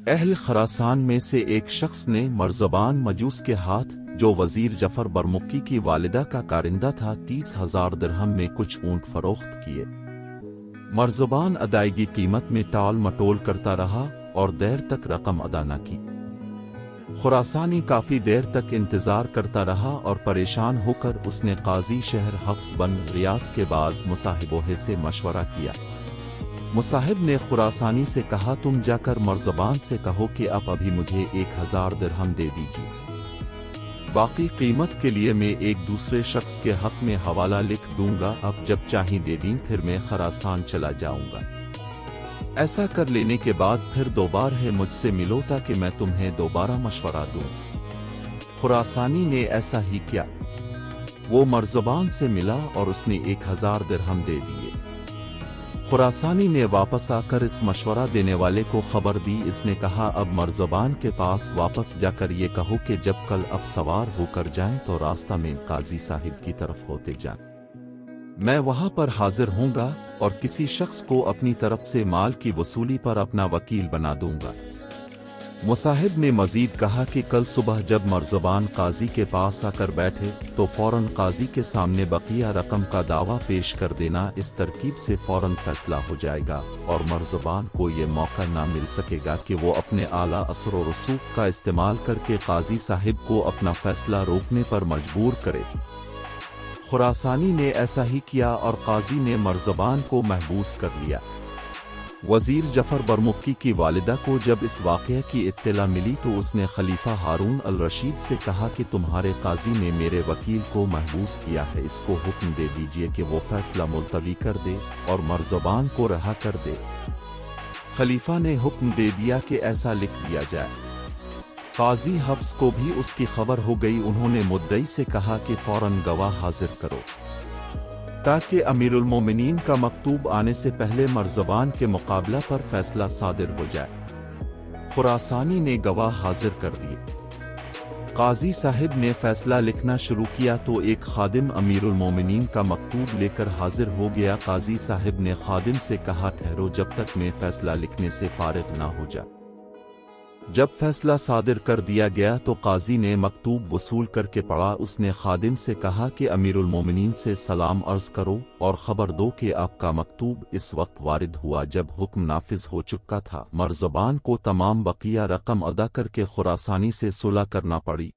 اہل خراسان میں سے ایک شخص نے مرزبان مجوس کے ہاتھ، جو وزیر جعفر برمکی کی والدہ کا کارندہ تھا، 30,000 درہم میں کچھ اونٹ فروخت کیے۔ مرزبان ادائیگی قیمت میں ٹال مٹول کرتا رہا اور دیر تک رقم ادا نہ کی۔ خراسانی کافی دیر تک انتظار کرتا رہا اور پریشان ہو کر اس نے قاضی شہر حفص بن ریاض کے بعض مصاحبوں سے مشورہ کیا۔ مصاحب نے خراسانی سے کہا، تم جا کر مرزبان سے کہو کہ آپ ابھی مجھے 1,000 درہم دے دیجیے، باقی قیمت کے لیے میں ایک دوسرے شخص کے حق میں حوالہ لکھ دوں گا، اب جب چاہیں دے دیں، پھر میں خراسان چلا جاؤں گا۔ ایسا کر لینے کے بعد پھر دوبارہ مجھ سے ملو تاکہ میں تمہیں دوبارہ مشورہ دوں۔ خراسانی نے ایسا ہی کیا، وہ مرزبان سے ملا اور اس نے 1,000 درہم دے دیے۔ خراسانی نے واپس آ کر اس مشورہ دینے والے کو خبر دی۔ اس نے کہا، اب مرزبان کے پاس واپس جا کر یہ کہو کہ جب کل اب سوار ہو کر جائیں تو راستہ میں قاضی صاحب کی طرف ہوتے جائیں، میں وہاں پر حاضر ہوں گا اور کسی شخص کو اپنی طرف سے مال کی وصولی پر اپنا وکیل بنا دوں گا۔ مصاحب نے مزید کہا کہ کل صبح جب مرزبان قاضی کے پاس آ کر بیٹھے تو فوراً قاضی کے سامنے بقیہ رقم کا دعویٰ پیش کر دینا، اس ترکیب سے فوراً فیصلہ ہو جائے گا اور مرزبان کو یہ موقع نہ مل سکے گا کہ وہ اپنے اعلیٰ اثر و رسوخ کا استعمال کر کے قاضی صاحب کو اپنا فیصلہ روکنے پر مجبور کرے۔ خراسانی نے ایسا ہی کیا اور قاضی نے مرزبان کو محبوس کر لیا۔ وزیر جعفر برمکی کی والدہ کو جب اس واقعے کی اطلاع ملی تو اس نے خلیفہ ہارون الرشید سے کہا کہ تمہارے قاضی نے میرے وکیل کو محبوس کیا ہے، اس کو حکم دے دیجئے کہ وہ فیصلہ ملتوی کر دے اور مرزبان کو رہا کر دے۔ خلیفہ نے حکم دے دیا کہ ایسا لکھ دیا جائے۔ قاضی حفص کو بھی اس کی خبر ہو گئی۔ انہوں نے مدعی سے کہا کہ فوراً گواہ حاضر کرو تاکہ امیر المومنین کا مکتوب آنے سے پہلے مرزبان کے مقابلہ پر فیصلہ صادر ہو جائے۔ خراسانی نے گواہ حاضر کر دیے۔ قاضی صاحب نے فیصلہ لکھنا شروع کیا تو ایک خادم امیر المومنین کا مکتوب لے کر حاضر ہو گیا۔ قاضی صاحب نے خادم سے کہا، ٹھہرو جب تک میں فیصلہ لکھنے سے فارغ نہ ہو جا۔ جب فیصلہ صادر کر دیا گیا تو قاضی نے مکتوب وصول کر کے پڑھا۔ اس نے خادم سے کہا کہ امیر المومنین سے سلام عرض کرو اور خبر دو کہ آپ کا مکتوب اس وقت وارد ہوا جب حکم نافذ ہو چکا تھا۔ مرزبان کو تمام بقیہ رقم ادا کر کے خراسانی سے صلح کرنا پڑی۔